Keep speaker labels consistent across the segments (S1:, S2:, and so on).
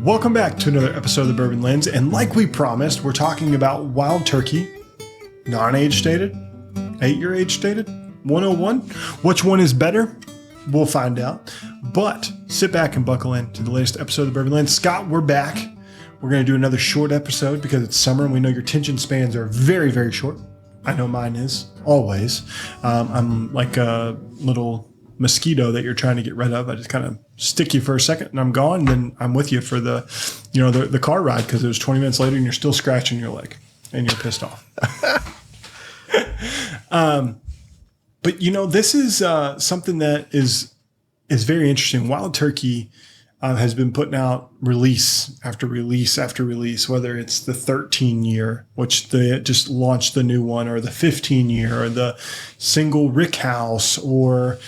S1: Welcome back to another episode of the Bourbon Lens. And like we promised, we're talking about Wild Turkey, non-age dated, 8-year age dated, 101. Which one is better? We'll find out. But sit back and buckle in to the latest episode of the Bourbon Lens. Scott, we're back. We're going to do another short episode because it's summer and we know your attention spans are very, very short. I know mine is, always. I'm like a little mosquito that you're trying to get rid of. I just kind of stick you for a second and I'm gone. And then I'm with you for the car ride because it was 20 minutes later and you're still scratching your leg and you're pissed off. But this is something that is very interesting. Wild Turkey has been putting out release after release after release, whether it's the 13-year, which they just launched the new one, or the 15-year, or the single rick house, or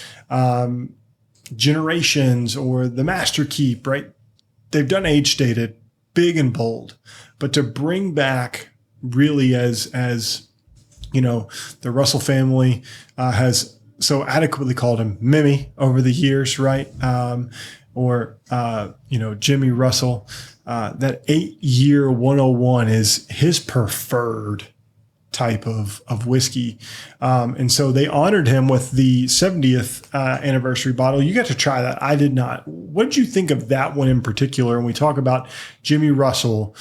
S1: generations, or the master keep, right? They've done age dated, big and bold, but to bring back really as the Russell family has so adequately called him Mimi over the years, right? Or Jimmy Russell, that 8-year 101 is his preferred type of whiskey. And so they honored him with the 70th anniversary bottle. You got to try that. I did not. What did you think of that one in particular? And we talk about Jimmy Russell,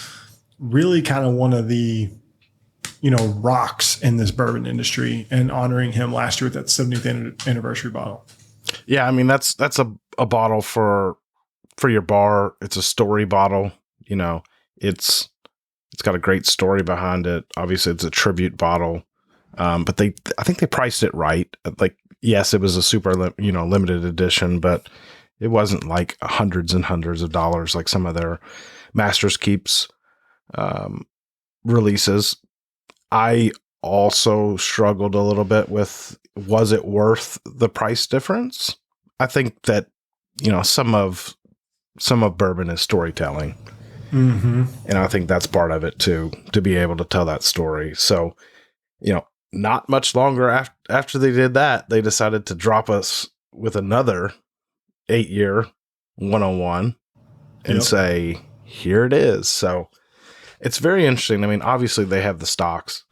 S1: really kind of one of the rocks in this bourbon industry, and honoring him last year with that 70th anniversary bottle.
S2: Yeah, I mean that's a bottle for your bar. It's a story bottle. It's got a great story behind it. Obviously, it's a tribute bottle, but I think they priced it right. Like, yes, it was a super limited edition, but it wasn't like hundreds and hundreds of dollars like some of their Masters Keeps releases. I also struggled a little bit with, was it worth the price difference? I think that, some of bourbon is storytelling. Mm-hmm. And I think that's part of it too, to be able to tell that story. So, not much longer after they did that, they decided to drop us with another 8-year 101 and say, here it is. So it's very interesting. I mean, obviously they have the stocks.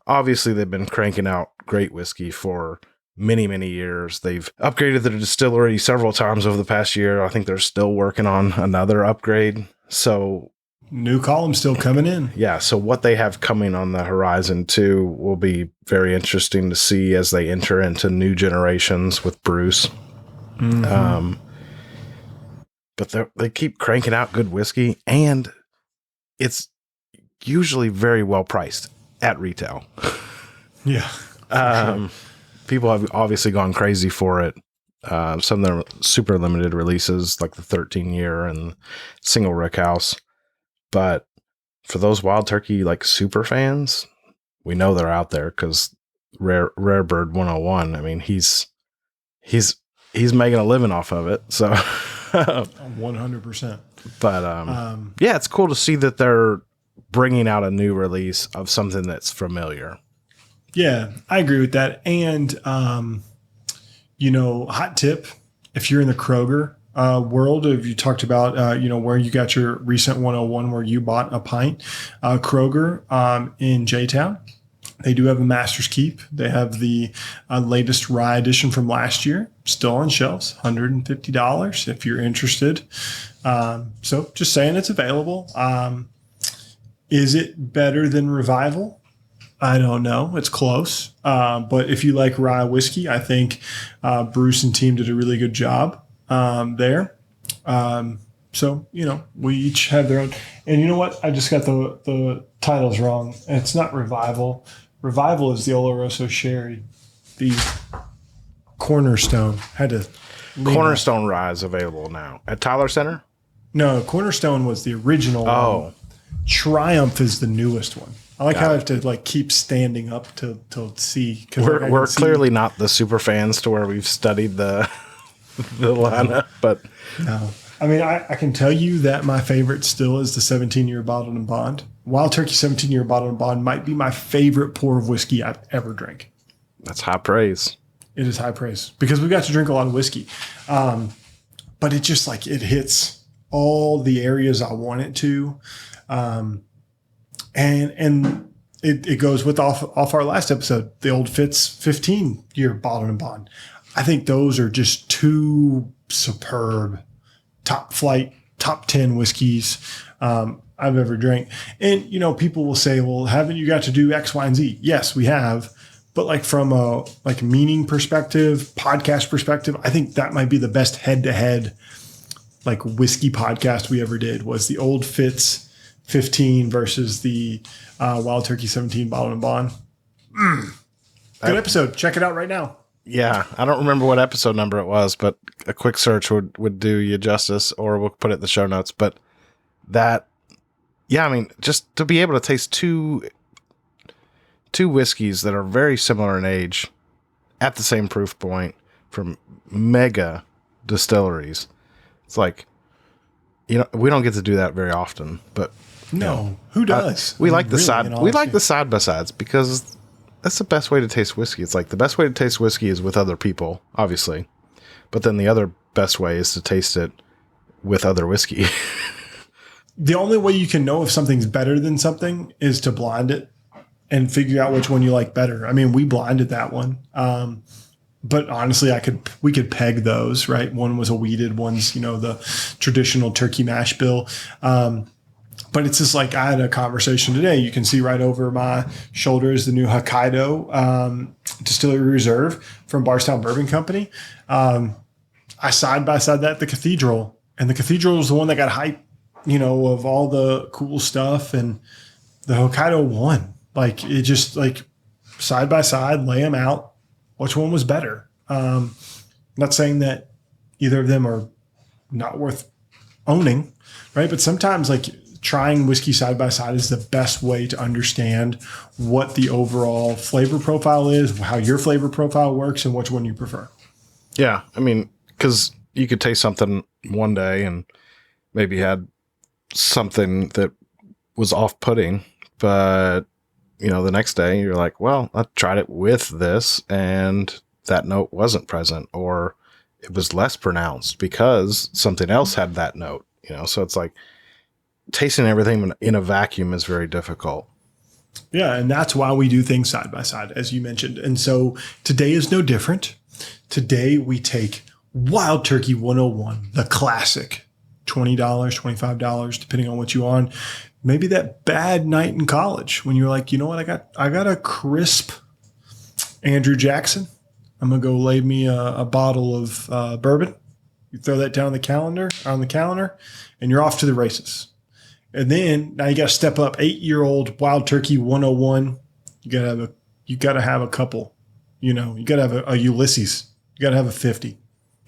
S2: Obviously they've been cranking out great whiskey for many, many years. They've upgraded the distillery several times over the past year. I think they're still working on another upgrade. So
S1: new column still coming in.
S2: Yeah. So what they have coming on the horizon too will be very interesting to see as they enter into new generations with Bruce. Mm-hmm. But they keep cranking out good whiskey, and it's usually very well priced at retail.
S1: Yeah.
S2: Sure. People have obviously gone crazy for it. Some of them are super limited releases, like the 13-year and single rick house. But for those Wild Turkey like super fans, we know they're out there because Rare Bird 101. I mean, he's making a living off of it. So
S1: 100%.
S2: But yeah, it's cool to see that they're bringing out a new release of something that's familiar.
S1: Yeah, I agree with that. And, hot tip, if you're in the Kroger world, if you talked about, where you got your recent 101, where you bought a pint, Kroger in J-Town, they do have a Master's Keep. They have the latest rye edition from last year, still on shelves, $150 if you're interested. So just saying, it's available. Is it better than Revival? I don't know. It's close. But if you like rye whiskey, I think Bruce and team did a really good job there. So, we each have their own. And you know what? I just got the titles wrong. It's not Revival. Revival is the Oloroso Sherry. The Cornerstone.
S2: Cornerstone rye is available now at Tyler Center?
S1: No, Cornerstone was the original one. Triumph is the newest one. I like how I have to keep standing up to see.
S2: We're clearly not the super fans to where we've studied the lineup, but
S1: no. I mean, I can tell you that my favorite still is the 17-year bottled and bond. Wild Turkey 17-year bottled and bond might be my favorite pour of whiskey I've ever drank.
S2: That's high praise.
S1: It is high praise because we got to drink a lot of whiskey, but it just it hits all the areas I want it to. And it goes with off our last episode, the Old Fitz 15-year bottled and bond. I think those are just two superb top flight, top 10 whiskeys I've ever drank. And, people will say, well, haven't you got to do X, Y, and Z? Yes, we have. But like from a meaning perspective, podcast perspective, I think that might be the best head-to-head like whiskey podcast we ever did was the Old Fitz 15 versus the Wild Turkey 17 bottled and bond. Good episode. Check it out right now.
S2: Yeah, I don't remember what episode number it was, but a quick search would do you justice, or we'll put it in the show notes. But that, yeah, I mean, just to be able to taste two whiskeys that are very similar in age at the same proof point from mega distilleries. It's like, we don't get to do that very often, but
S1: no, who does?
S2: We like the side by sides because that's the best way to taste whiskey. It's like the best way to taste whiskey is with other people, obviously. But then the other best way is to taste it with other whiskey.
S1: The only way you can know if something's better than something is to blind it and figure out which one you like better. I mean, we blinded that one. But honestly, we could peg those, right? One was a wheated, one's, the traditional turkey mash bill. But it's just like I had a conversation today. You can see right over my shoulder is the new Hokkaido Distillery Reserve from Barstown Bourbon Company. I side by side that at the Cathedral, and the Cathedral was the one that got hype, of all the cool stuff, and the Hokkaido won. Like it just like side by side, lay them out. Which one was better? Not saying that either of them are not worth owning, right? But sometimes like trying whiskey side by side is the best way to understand what the overall flavor profile is, how your flavor profile works, and which one you prefer.
S2: Yeah. I mean, because you could taste something one day and maybe had something that was off-putting, but the next day you're like, well, I tried it with this and that note wasn't present, or it was less pronounced because something else had that note, so it's like tasting everything in a vacuum is very difficult.
S1: Yeah. And that's why we do things side by side, as you mentioned. And so today is no different. Today we take Wild Turkey 101, the classic, $20, $25, depending on what you on. Maybe that bad night in college when you're like, you know what, I got a crisp Andrew Jackson. I'm gonna go lay me a bottle of bourbon. You throw that down on the calendar, and you're off to the races. And then now you got to step up. 8-year-old Wild Turkey 101. You gotta have a couple. You gotta have a Ulysses. You gotta have a 50.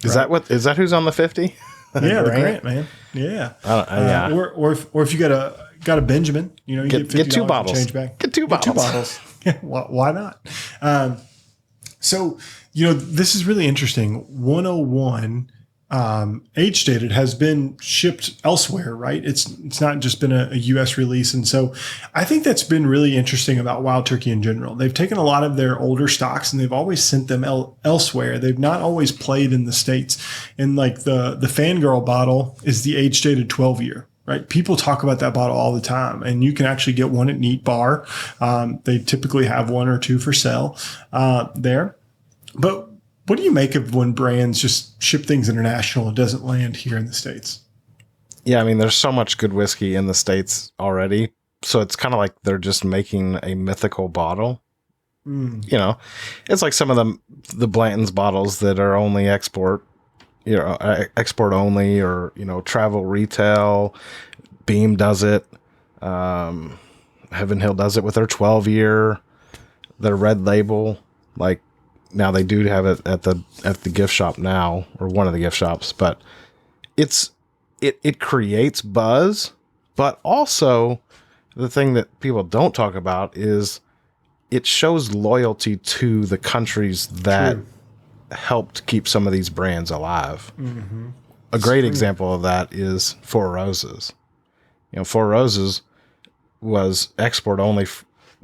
S2: Is that who's on the 50?
S1: Yeah, the Grant, man. Yeah.
S2: Yeah.
S1: Or if you got a Benjamin, you get
S2: $50
S1: bottles. Change back.
S2: Get two bottles.
S1: Why not? So this is really interesting. 101 age dated has been shipped elsewhere, right? It's not just been a U.S. release. And so I think that's been really interesting about Wild Turkey in general. They've taken a lot of their older stocks and they've always sent them elsewhere. They've not always played in the States. And like the Fangirl bottle is the age dated 12-year. Right. People talk about that bottle all the time, and you can actually get one at Neat Bar. They typically have one or two for sale there. But what do you make of when brands just ship things international and doesn't land here in the States?
S2: Yeah, I mean, there's so much good whiskey in the States already. So it's kind of like they're just making a mythical bottle. It's like some of the Blanton's bottles that are only export only, or travel retail. Beam does it. Heaven Hill does it with their 12-year, their red label. Like now they do have it at the gift shop now, or one of the gift shops, but it creates buzz. But also the thing that people don't talk about is it shows loyalty to the countries that helped keep some of these brands alive. Mm-hmm. A great example of that is Four Roses. Four Roses was export only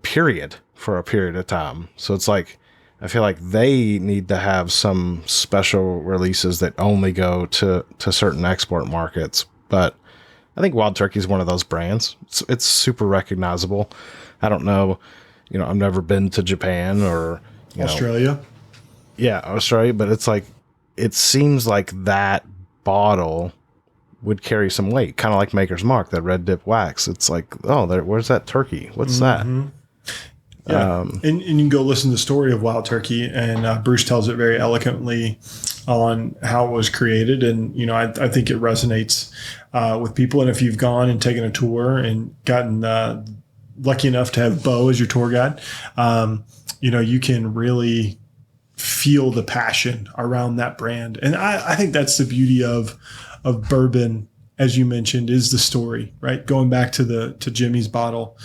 S2: period for a period of time. So it's like, I feel like they need to have some special releases that only go to certain export markets but I think Wild Turkey is one of those brands. It's super recognizable. I don't know, I've never been to Japan or
S1: Australia.
S2: Yeah, Australia, but it's like it seems like that bottle would carry some weight, kind of like Maker's Mark, that red dip wax. It's like, oh, where's that turkey? What's that?
S1: Yeah, and you can go listen to the story of Wild Turkey, and Bruce tells it very eloquently on how it was created, and I think it resonates with people. And if you've gone and taken a tour and gotten lucky enough to have Bo as your tour guide, you can really feel the passion around that brand. And I think that's the beauty of bourbon, as you mentioned, is the story, right? Going back to Jimmy's bottle.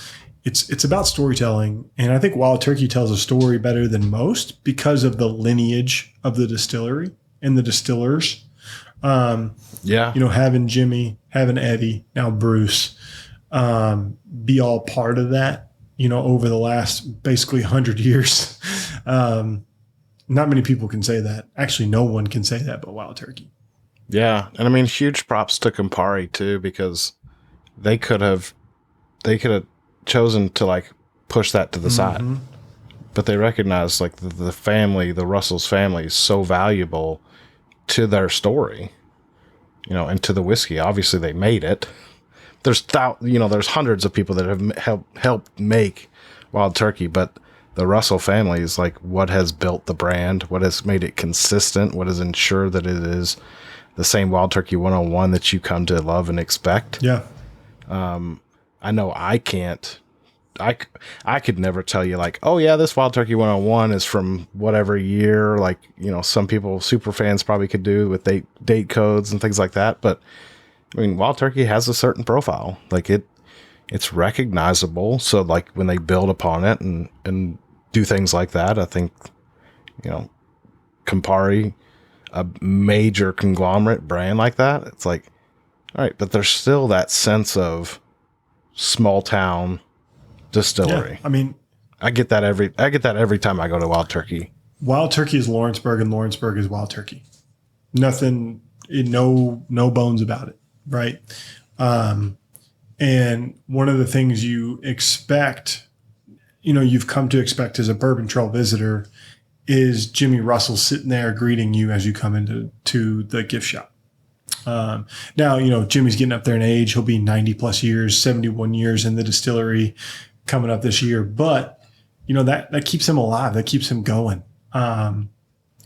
S1: It's about storytelling. And I think Wild Turkey tells a story better than most because of the lineage of the distillery and the distillers. Having Jimmy, having Eddie, now Bruce, be all part of that, over the last basically 100 years. Not many people can say that. Actually, no one can say that but Wild Turkey.
S2: Yeah. And I mean, huge props to Campari too, because they could have chosen to like push that to the side, but they recognized like the family, the Russell's family, is so valuable to their story, and to the whiskey. Obviously they made it. There's hundreds of people that have helped make Wild Turkey, but the Russell family is like what has built the brand, what has made it consistent, what has ensured that it is the same Wild Turkey 101 that you come to love and expect.
S1: Yeah.
S2: I know I can't. I could never tell you like, oh yeah, this Wild Turkey 101 is from whatever year. Like, some people, super fans probably could do with date codes and things like that. But I mean, Wild Turkey has a certain profile. Like it's recognizable. So like when they build upon it and do things like that, I think, Campari, a major conglomerate brand like that, it's like, all right, but there's still that sense of small town distillery.
S1: Yeah, I mean,
S2: I get that every time I go to Wild Turkey.
S1: Wild Turkey is Lawrenceburg, and Lawrenceburg is Wild Turkey. Nothing, no bones about it, right? And one of the things you expect, you've come to expect as a Bourbon Trail visitor, is Jimmy Russell sitting there greeting you as you come into the gift shop. Now, Jimmy's getting up there in age. He'll be 90 plus years, 71 years in the distillery coming up this year. But, that keeps him alive. That keeps him going,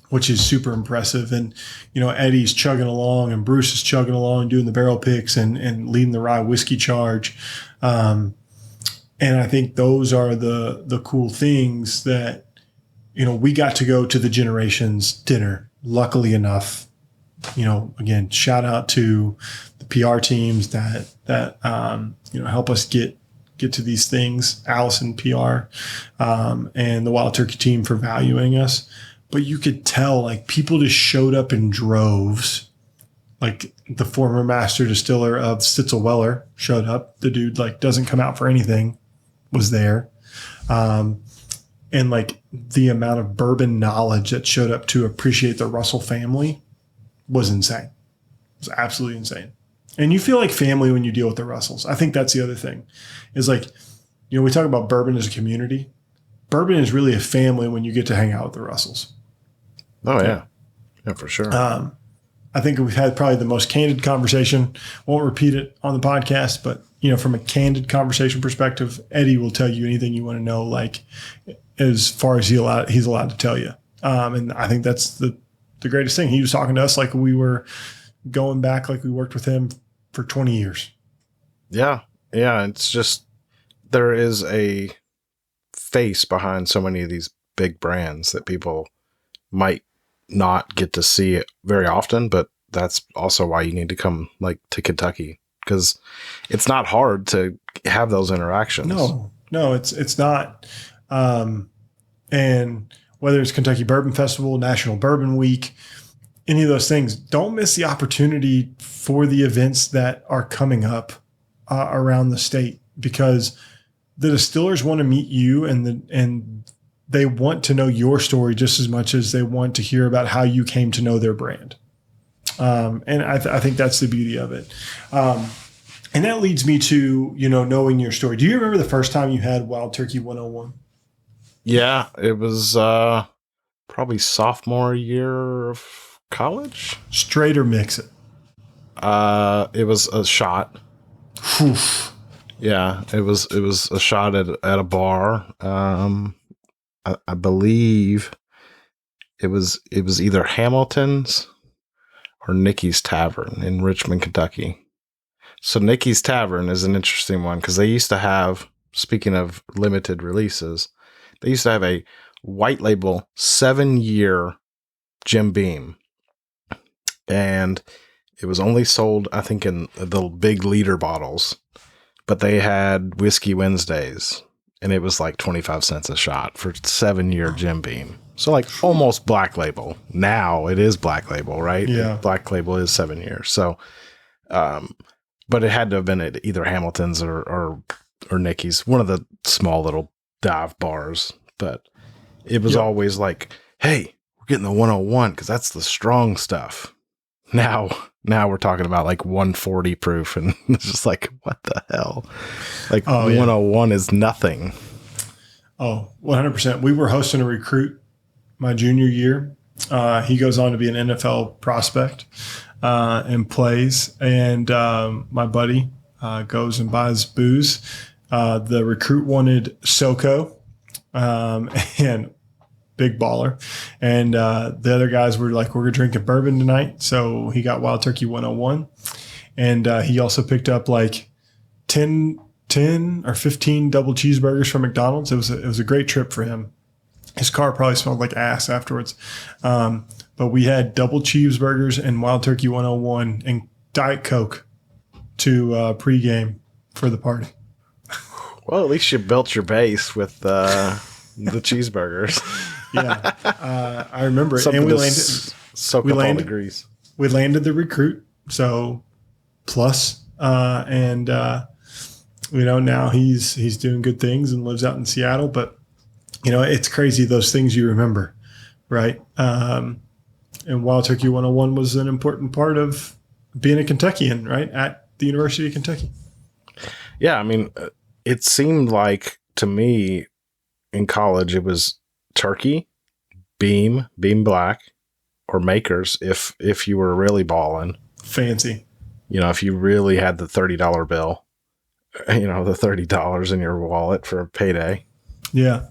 S1: which is super impressive. And, Eddie's chugging along and Bruce is chugging along, doing the barrel picks and leading the rye whiskey charge. And I think those are the cool things that, we got to go to the Generations dinner, luckily enough. Again, shout out to the PR teams that help us get to these things, Allison PR, and the Wild Turkey team for valuing us. But you could tell, like, people just showed up in droves. Like the former master distiller of Stitzel Weller showed up. The dude doesn't come out for anything, was there. And the amount of bourbon knowledge that showed up to appreciate the Russell family was insane. It was absolutely insane. And you feel like family when you deal with the Russells. I think that's the other thing is we talk about bourbon as a community. Bourbon is really a family when you get to hang out with the Russells.
S2: Oh, yeah. Yeah, for sure.
S1: I think we've had probably the most candid conversation. Won't repeat it on the podcast, but, from a candid conversation perspective, Eddie will tell you anything you want to know, as far as he's allowed to tell you. And I think that's the greatest thing. He was talking to us like we were going back, like we worked with him for 20 years.
S2: Yeah. Yeah. It's just, there is a face behind so many of these big brands that people might not get to see it very often, but that's also why you need to come to Kentucky, because it's not hard to have those interactions.
S1: No, it's not. And whether it's Kentucky Bourbon Festival, National Bourbon Week, any of those things, don't miss the opportunity for the events that are coming up around the state, because the distillers want to meet you and they want to know your story just as much as they want to hear about how you came to know their brand. And I think that's the beauty of it. And that leads me to, knowing your story. Do you remember the first time you had Wild Turkey 101?
S2: Yeah, it was probably sophomore year of college.
S1: Straight or mix it?
S2: It was a shot.
S1: Whew.
S2: Yeah, it was a shot at a bar. I believe it was either Hamilton's or Nicky's Tavern in Richmond, Kentucky. So Nicky's Tavern is an interesting one because they used to have, speaking of limited releases, they used to have a white label 7-year Jim Beam. And it was only sold, I think, in the big liter bottles. But they had Whiskey Wednesdays, and it was like 25 cents a shot for 7-year Jim Beam. So like almost black label. Now it is black label, right?
S1: Yeah.
S2: Black label is 7 years. So, but it had to have been at either Hamilton's or Nicky's, one of the small little dive bars. But it was always like, hey, we're getting the 101 because that's the strong stuff. Now we're talking about like 140 proof, and it's just like, what the hell? Like 101 is nothing.
S1: Oh, 100%. We were hosting a recruit my junior year. He goes on to be an NFL prospect and plays. And my buddy goes and buys booze. The recruit wanted SoCo and big baller. And the other guys were like, we're drinking bourbon tonight. So he got Wild Turkey 101. And he also picked up like 10 or 15 double cheeseburgers from McDonald's. It was a great trip for him. His car probably smelled like ass afterwards. But we had double cheeseburgers and Wild Turkey 101 and Diet Coke to pregame for the party.
S2: Well, at least you built your base with the cheeseburgers.
S1: Yeah, I remember it.
S2: Something
S1: and we
S2: landed degrees.
S1: We landed the recruit, so plus, and now he's doing good things and lives out in Seattle. But it's crazy those things you remember, right? And Wild Turkey 101 was an important part of being a Kentuckian, right, at the University of Kentucky.
S2: Yeah, I mean, it seemed like to me in college it was Turkey, Beam Black, or Makers if you were really balling.
S1: Fancy.
S2: If you really had the $30 bill, the $30 in your wallet for a payday.
S1: Yeah.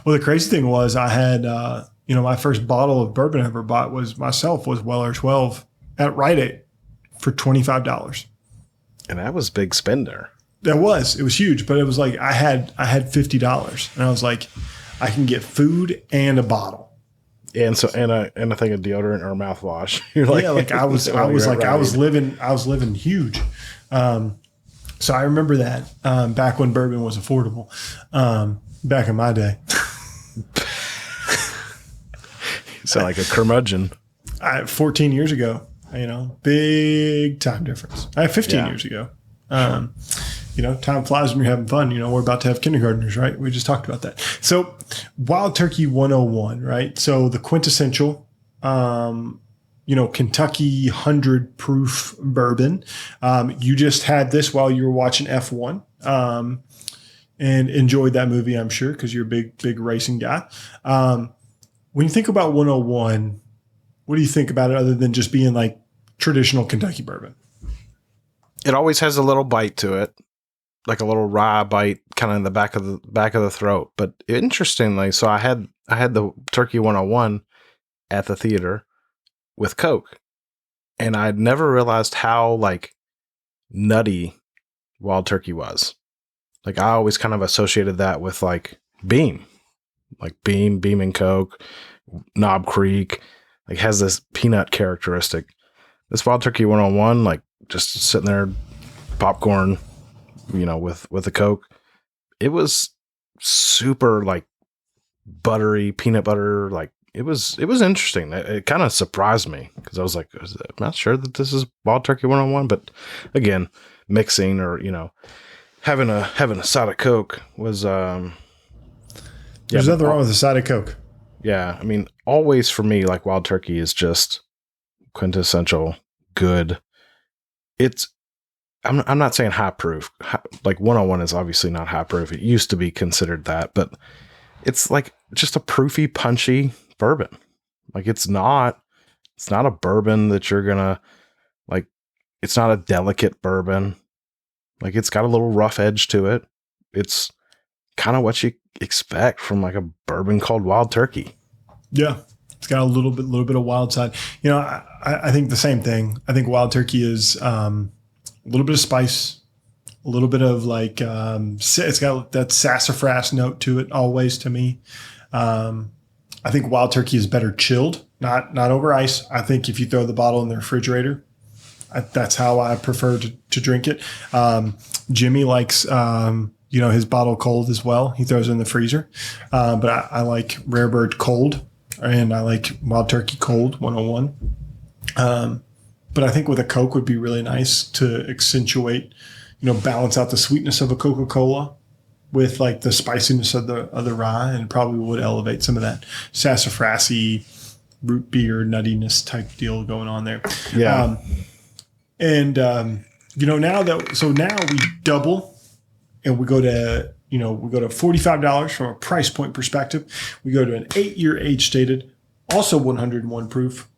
S1: Well, the crazy thing was I had, my first bottle of bourbon I ever bought was Weller 12 at Rite Aid for $25.
S2: And that was big spender.
S1: It was huge, but it was like I had $50 and I was like, I can get food and a bottle.
S2: And so and a thing of deodorant or mouthwash. You're like,
S1: yeah, like I was living huge. So I remember that back when bourbon was affordable, back in my day.
S2: You sound like a curmudgeon.
S1: 14 years ago, big time difference. I have 15 years ago. Time flies when you're having fun. We're about to have kindergartners, right? We just talked about that. So Wild Turkey 101, right? So the quintessential, Kentucky 100 proof bourbon. You just had this while you were watching F1 and enjoyed that movie, I'm sure, because you're a big racing guy. When you think about 101, what do you think about it other than just being like traditional Kentucky bourbon?
S2: It always has a little bite to it, like a little rye bite, kind of in the back of the throat. But interestingly, so I had the Turkey 101 at the theater with Coke, and I'd never realized how like nutty Wild Turkey was. Like I always kind of associated that with like Beam and Coke, Knob Creek, like has this peanut characteristic. This Wild Turkey 101, like just sitting there, popcorn, with the Coke. It was super like buttery, peanut butter. Like it was interesting. It kind of surprised me because I was like, I'm not sure that this is Wild Turkey 101, but again, mixing or, having a side of Coke was,
S1: there's nothing wrong with a side of Coke.
S2: Yeah. I mean, always for me, like Wild Turkey is just quintessential good. I'm not saying high proof. Like 101 is obviously not high proof. It used to be considered that, but it's like just a proofy, punchy bourbon. Like it's not a bourbon that you're gonna like. It's not a delicate bourbon. Like it's got a little rough edge to it. It's kind of what you expect from like a bourbon called Wild Turkey.
S1: Yeah. It's got a little bit of wild side. You know, I think the same thing. I think Wild Turkey is a little bit of spice, a little bit of like it's got that sassafras note to it always to me. I think Wild Turkey is better chilled, not over ice. I think if you throw the bottle in the refrigerator, that's how I prefer to drink it. Jimmy likes his bottle cold as well. He throws it in the freezer, but I like Rare Bird cold. And I like Wild Turkey Cold 101. But I think with a Coke would be really nice to accentuate, balance out the sweetness of a Coca-Cola with like the spiciness of the rye, and probably would elevate some of that sassafrasy root beer nuttiness type deal going on there.
S2: Yeah.
S1: Now we double and we go to $45 from a price point perspective. We go to an 8-year age stated, also 101 proof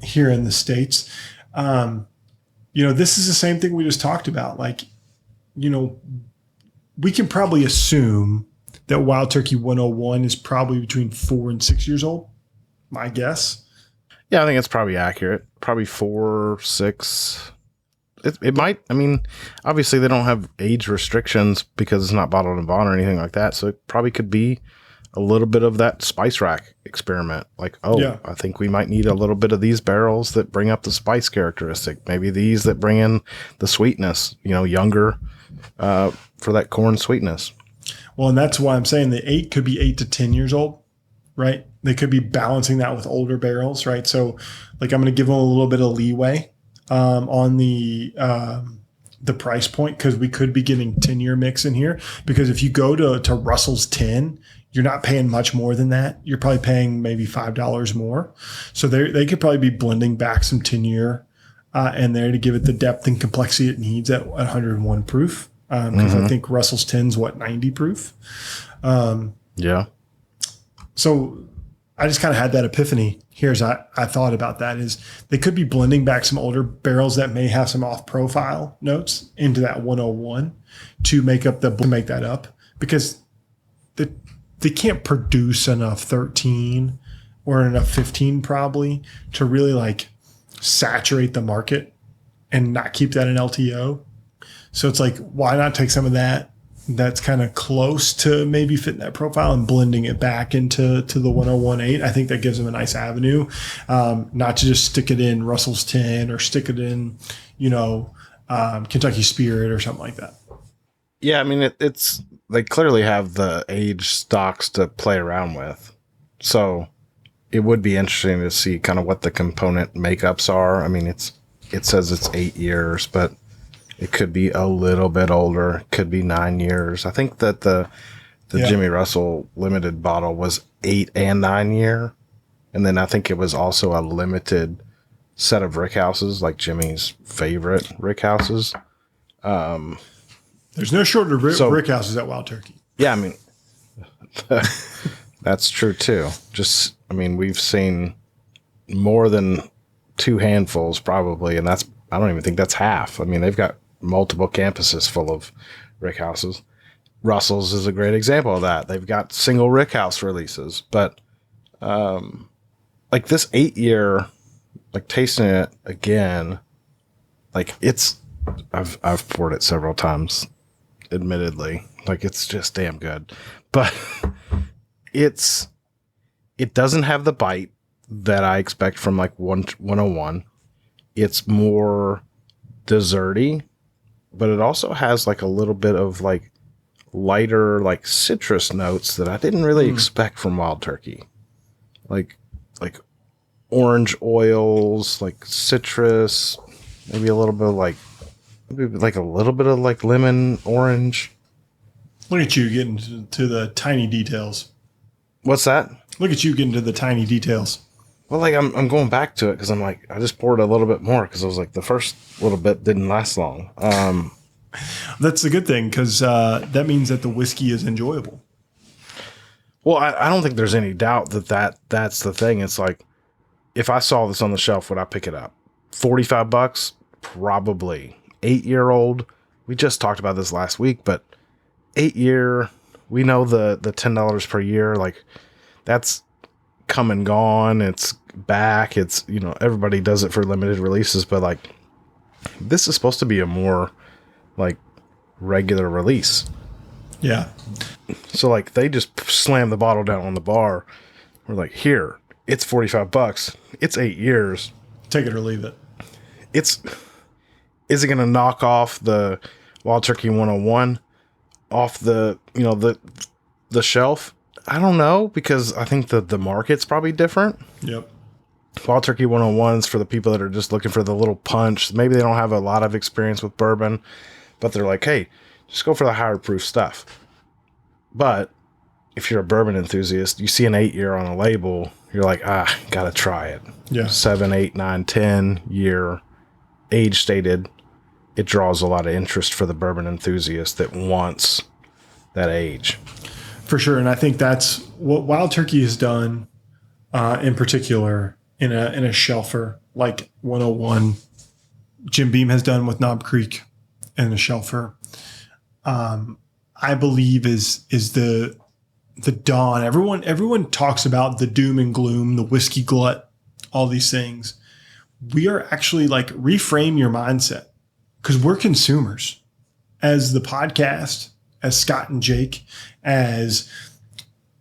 S1: here in the States. This is the same thing we just talked about. Like, we can probably assume that Wild Turkey 101 is probably between 4 and 6 years old. My guess.
S2: Yeah, I think it's probably accurate. Probably 4, 6. It might. I mean, obviously they don't have age restrictions because it's not bottled in bond or anything like that. So it probably could be a little bit of that spice rack experiment. Like, I think we might need a little bit of these barrels that bring up the spice characteristic. Maybe these that bring in the sweetness, younger for that corn sweetness.
S1: Well, and that's why I'm saying the 8 could be 8 to 10 years old, right? They could be balancing that with older barrels, right? So like I'm going to give them a little bit of leeway on the price point, because we could be getting 10-year mix in here. Because if you go to Russell's 10, you're not paying much more than that. You're probably paying maybe $5 more. So they could probably be blending back some 10-year in there to give it the depth and complexity it needs at 101 proof. Because I think Russell's 10's 90 proof.
S2: Yeah.
S1: So I just kind of had that epiphany here as I thought about that, is they could be blending back some older barrels that may have some off profile notes into that 101 to make that up, because they can't produce enough 13 or enough 15 probably to really like saturate the market and not keep that in LTO. So it's like, why not take some of that's kind of close to maybe fitting that profile and blending it back into the 101.8. I think that gives them a nice avenue, not to just stick it in Russell's 10 or stick it in, Kentucky Spirit or something like that.
S2: Yeah, I mean, it's they clearly have the age stocks to play around with. So it would be interesting to see kind of what the component makeups are. I mean, it says it's 8 years, but it could be a little bit older. It could be 9 years. I think that the Jimmy Russell limited bottle was 8 and 9 year. And then I think it was also a limited set of rickhouses, like Jimmy's favorite rickhouses.
S1: There's no shortage of rickhouses at Wild Turkey.
S2: Yeah, I mean, that's true too. We've seen more than 2 handfuls probably, and I don't even think that's half. I mean, they've got multiple campuses full of rickhouses. Russell's is a great example of that. They've got single rickhouse releases, but like this 8 year, like tasting it again, like I've poured it several times, admittedly. Like it's just damn good, but it doesn't have the bite that I expect from like 101. It's more desserty, but it also has like a little bit of like lighter, like citrus notes that I didn't really expect from Wild Turkey. Like orange oils, like citrus, maybe a little bit of a little bit of like lemon orange.
S1: Look at you getting to the tiny details.
S2: What's that?
S1: Look at you getting to the tiny details.
S2: Well, like I'm going back to it because I'm like, I just poured a little bit more because I was like, the first little bit didn't last long.
S1: That's a good thing because that means that the whiskey is enjoyable.
S2: Well, I don't think there's any doubt that's the thing. It's like, if I saw this on the shelf, would I pick it up? $45, probably. 8-year-old. We just talked about this last week, but 8-year. We know the $10 per year. Like, that's come and gone. It's back. It's, everybody does it for limited releases, but like, this is supposed to be a more like regular release.
S1: Yeah.
S2: So like, they just slam the bottle down on the bar. We're like, here, it's $45. It's 8 years.
S1: Take it or leave it.
S2: Is it going to knock off the Wild Turkey 101 off the shelf? I don't know, because I think the market's probably different.
S1: Yep.
S2: Wild Turkey 101's for the people that are just looking for the little punch. Maybe they don't have a lot of experience with bourbon, but they're like, hey, just go for the higher proof stuff. But if you're a bourbon enthusiast, you see an 8-year on a label, you're like, gotta try it.
S1: Yeah.
S2: 7, 8, 9, 10 year age stated. It draws a lot of interest for the bourbon enthusiast that wants that age.
S1: For sure. And I think that's what Wild Turkey has done in particular in a shelfer like 101. Jim Beam has done with Knob Creek and a shelfer. I believe is the dawn. Everyone talks about the doom and gloom, the whiskey glut, all these things. We are actually like, reframe your mindset, because we're consumers. As the podcast, as Scott and Jake, as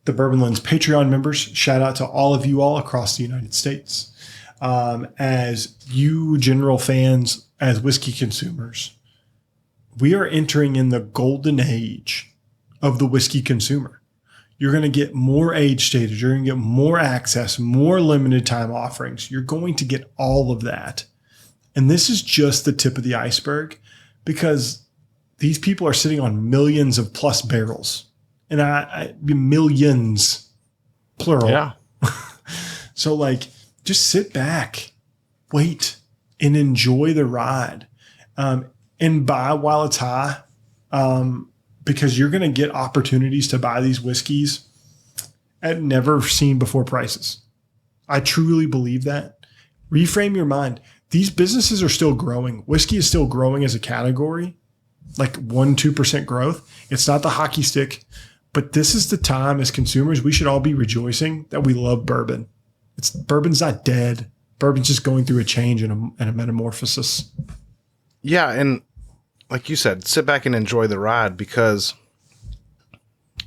S1: the Bourbon Lens Patreon members, shout out to all of you all across the United States. As you general fans, as whiskey consumers, we are entering in the golden age of the whiskey consumer. You're going to get more age stated. You're going to get more access, more limited time offerings. You're going to get all of that. And this is just the tip of the iceberg, because these people are sitting on millions of plus barrels, and millions, plural.
S2: Yeah.
S1: So like, just sit back, wait, and enjoy the ride, and buy while it's high. Because you're going to get opportunities to buy these whiskeys at never seen before prices. I truly believe that. Reframe your mind. These businesses are still growing. Whiskey is still growing as a category, like 1-2% growth. It's not the hockey stick, but this is the time as consumers, we should all be rejoicing that we love bourbon. Bourbon's not dead. Bourbon's just going through a change and a metamorphosis.
S2: Yeah, and like you said, sit back and enjoy the ride, because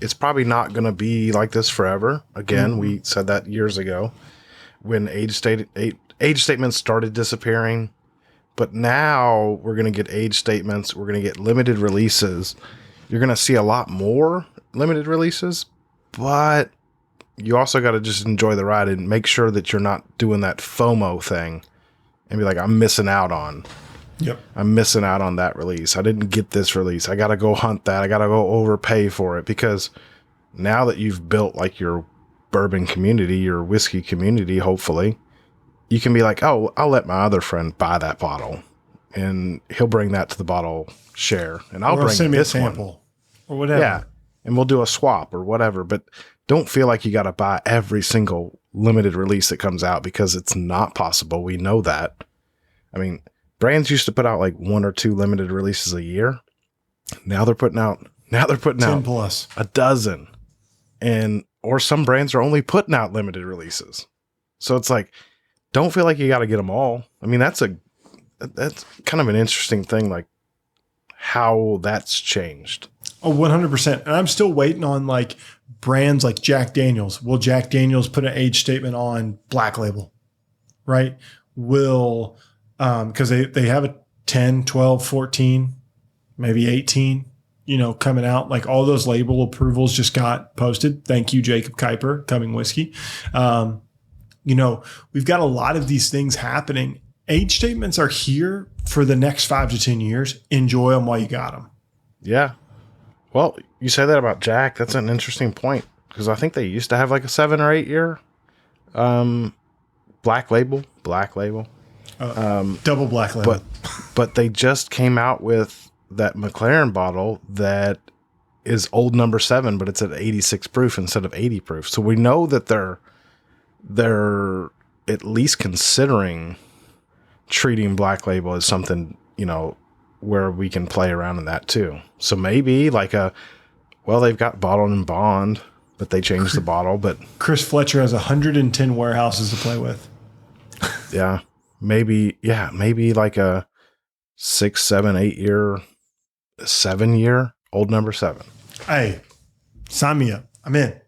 S2: it's probably not going to be like this forever. Again, we said that years ago when age statements started disappearing. But now we're going to get age statements. We're going to get limited releases. You're going to see a lot more limited releases, but you also got to just enjoy the ride and make sure that you're not doing that FOMO thing and be like, I'm missing out on.
S1: Yep.
S2: I'm missing out on that release. I didn't get this release. I got to go hunt that. I got to go overpay for it, because now that you've built like your bourbon community, your whiskey community, hopefully, you can be like, oh, I'll let my other friend buy that bottle and he'll bring that to the bottle share, and I'll bring
S1: send me
S2: this
S1: a sample
S2: one
S1: or whatever.
S2: Yeah. And we'll do a swap or whatever, but don't feel like you got to buy every single limited release that comes out, because it's not possible. We know that. I mean, brands used to put out like 1 or 2 limited releases a year. Now they're putting out
S1: 10 plus
S2: a dozen. Or some brands are only putting out limited releases. So it's like, don't feel like you got to get them all. I mean, that's kind of an interesting thing, like how that's changed.
S1: Oh, 100%. And I'm still waiting on like brands like Jack Daniels. Will Jack Daniels put an age statement on Black Label? Right? Will, because they have a 10, 12, 14, maybe 18, coming out. Like all those label approvals just got posted. Thank you, Jacob Kuiper, Coming Whiskey. We've got a lot of these things happening. Age statements are here for the next 5 to 10 years. Enjoy them while you got them.
S2: Yeah. Well, you say that about Jack. That's an interesting point, because I think they used to have like a 7 or 8 year Black Label.
S1: Double black label.
S2: But they just came out with that McLaren bottle that is old number 7, but it's at 86 proof instead of 80 proof. So we know that they're at least considering treating Black Label as something, where we can play around in that too. So maybe they've got bottled and bond, but they changed the bottle. But
S1: Chris Fletcher has 110 warehouses to play with.
S2: Yeah. Maybe like a 6, 7, 8 year, 7 year old number 7.
S1: Hey, sign me up. I'm in.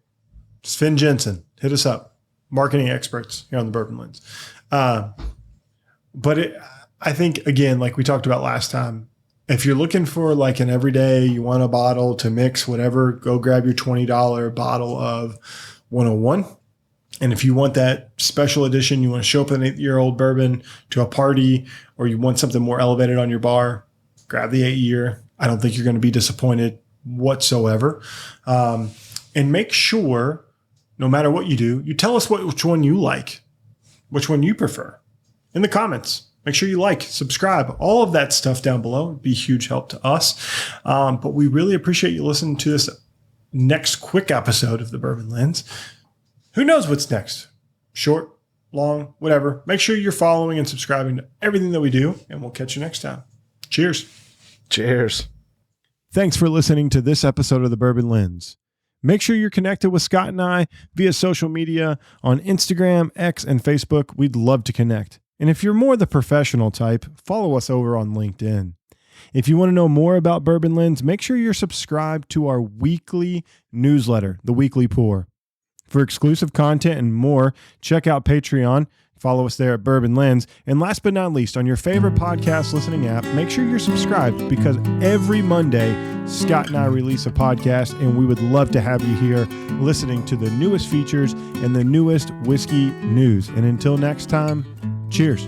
S1: Sven Jensen, hit us up. Marketing experts here on the Bourbon Lens. I think, again, like we talked about last time, if you're looking for like an everyday, you want a bottle to mix whatever, go grab your $20 bottle of 101. And if you want that special edition, you want to show up an 8-year-old bourbon to a party, or you want something more elevated on your bar, grab the 8-year. I don't think you're going to be disappointed whatsoever. And make sure, no matter what you do, you tell us which one you like, which one you prefer in the comments. Make sure you like, subscribe, all of that stuff down below. It'd be a huge help to us. But we really appreciate you listening to this next quick episode of the Bourbon Lens. Who knows what's next? Short, long, whatever. Make sure you're following and subscribing to everything that we do, and we'll catch you next time. Cheers.
S2: Cheers.
S1: Thanks for listening to this episode of the Bourbon Lens. Make sure you're connected with Scott and I via social media on Instagram, X, and Facebook. We'd love to connect. And if you're more the professional type, follow us over on LinkedIn. If you want to know more about Bourbon Lens, make sure you're subscribed to our weekly newsletter, The Weekly Pour. For exclusive content and more, check out Patreon. Follow us there at Bourbon Lens. And last but not least, on your favorite podcast listening app, make sure you're subscribed, because every Monday, Scott and I release a podcast, and we would love to have you here listening to the newest features and the newest whiskey news. And until next time, cheers.